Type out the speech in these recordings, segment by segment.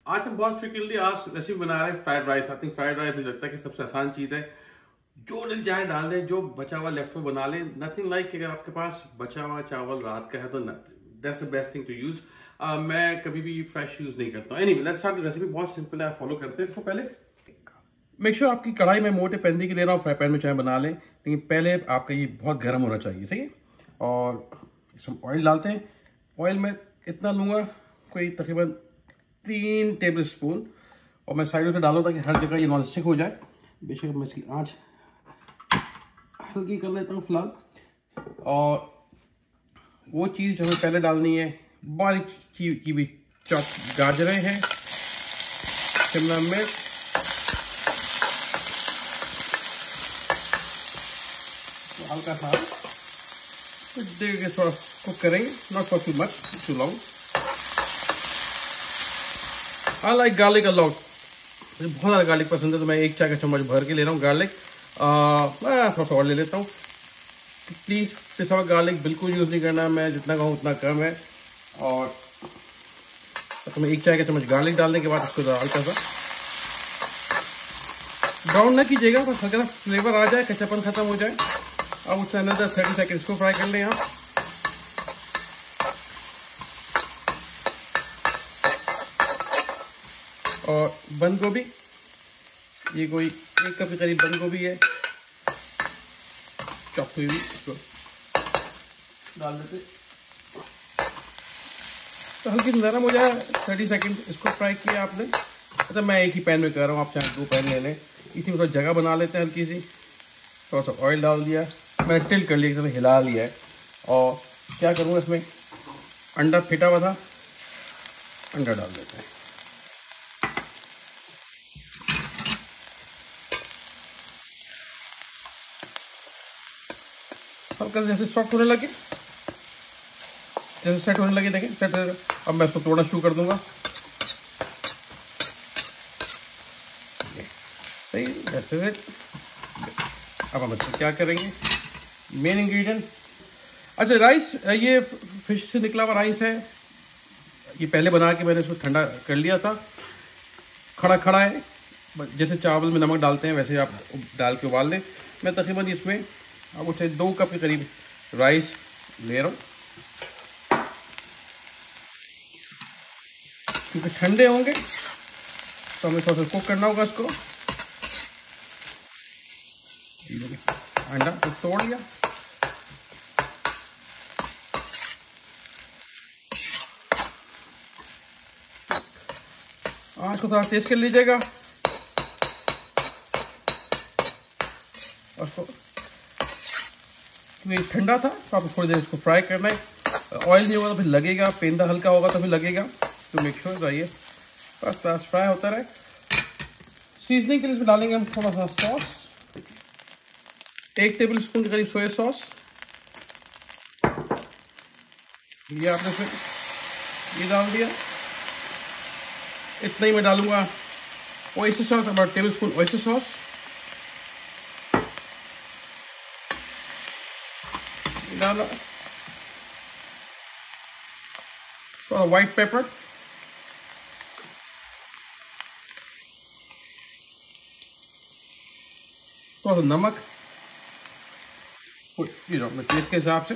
आज हम बहुत फ्रिक्वेंटली आज रेसिपी बना रहे हैं fried rice. I think fried rice मुझे लगता है कि सबसे आसान चीज़ है। जो दिल चाहे डाल दें, जो बचा हुआ लेफ्ट में बना लें। नथिंग लाइक अगर आपके पास बचा हुआ चावल रात का है तो that's the best thing to use. मैं कभी भी फ्रेश यूज नहीं करता हूँ। Anyway let's start. रेसिपी बहुत सिंपल है, फॉलो करते हैं। इसको पहले मेक श्योर आपकी कढ़ाई में मोटे पैन की ले रहा हूँ, फ्राई पैन में चाहे बना लें, लेकिन पहले आपका ये बहुत गर्म होना चाहिए, सही है। और इसमें ऑयल डालते हैं। ऑयल में इतना लूँगा, कोई तकरीबन 3 टेबल स्पून, और मैं साइडों से डालूँ ताकि हर जगह ये नॉन स्टिक हो जाए। बेशक मैं इसकी आँच हल्की कर लेता हूँ फिलहाल। और वो चीज़ जो हमें पहले डालनी है, बारीक की भी चॉप गाजरें हैं, शिमला मिर्च, हल्का सा देख के थोड़ा कुक करेंगे, not for too much, too long. I like garlic a lot, मुझे बहुत ज़्यादा गार्लिक पसंद है, तो मैं 1 चाय का चम्मच भर के ले रहा हूँ गार्लिक। मैं थोड़ा सा और ले लेता हूँ। प्लीज़ पिसा हुआ गार्लिक बिल्कुल यूज़ नहीं करना, मैं जितना कहूँ उतना कम है। और तो मैं 1 चाय का चम्मच गार्लिक डालने के बाद इसको हल्का सा ब्राउन ना कीजिएगा, बस हल्का सा फ्लेवर आ जाए, कच्चापन खत्म हो जाए। अब उससे अंदर 30 सेकेंड्स को फ्राई कर लें आप। और बंद गोभी, ये कोई 1 कप के करीब बंद गोभी है, चॉप हुई हुई, इसको डाल देते। तो हल्की नरम हो जाए, 30 सेकेंड इसको फ्राई किया आपने। अच्छा, मैं एक ही पैन में कर रहा हूँ, आप चाहे 2 पैन ले लें। इसी में थोड़ा जगह बना लेते हैं हल्की सी। थोड़ा सा ऑयल डाल दिया, मैं टिल्ट कर लिया, एकदम हिला लिया है। और क्या करूँगा, इसमें अंडा फेटा हुआ था, अंडा डाल देते हैं। हल्का जैसे सॉफ्ट होने लगे, जैसे सेट होने लगे, देखें सेट। अब मैं इसको तोड़ना शुरू कर दूंगा, सही जैसे। अब हम इसको क्या करेंगे, मेन इंग्रेडिएंट। अच्छा, राइस, ये फिश से निकला हुआ राइस है। ये पहले बना के मैंने इसको ठंडा कर लिया था, खड़ा खड़ा है। जैसे चावल में नमक डालते हैं वैसे आप डाल के उबाल लें। मैं तकरीबन इसमें अब उसे 2 कप के करीब राइस ले रहा हूँ, क्योंकि ठंडे होंगे तो हमें थोड़ा सा कुक करना होगा इसको। अंडा तो तोड़ लिया, आँच को थोड़ा तेज कर लीजिएगा। और क्योंकि ठंडा था तो आपको थोड़ी देर इसको फ्राई करना है। ऑयल नहीं होगा तो फिर लगेगा, पेंदा हल्का होगा तो फिर लगेगा, तो मेक श्योर रहिए बस फ्राई होता रहे। सीजनिंग के लिए इसमें डालेंगे हम थोड़ा सा सॉस, 1 टेबल स्पून के करीब सोया सॉस। ये आपने फिर ये डाल दिया। इतना ही मैं डालूंगा oyster sauce, about table spoon oyster sauce डाला। थोड़ा व्हाइट पेपर, थोड़ा सा नमक, अपने टेस्ट के हिसाब से।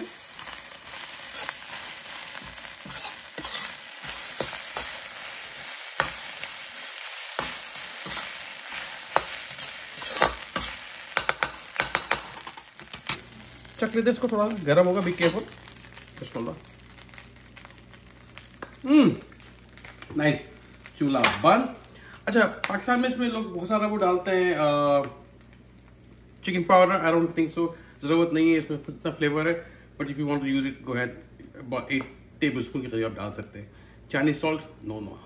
चख लेते, इसको थोड़ा गर्म होगा, बी केयरफुल। नाइस, चूल्हा बंद। अच्छा, पाकिस्तान में इसमें लोग बहुत सारा वो डालते हैं chicken powder. I don't think so, ज़रूरत नहीं है, इसमें इतना फ्लेवर है। But if you want to use it, go ahead, 8 tablespoon के करीब आप डाल सकते हैं। Chinese salt no.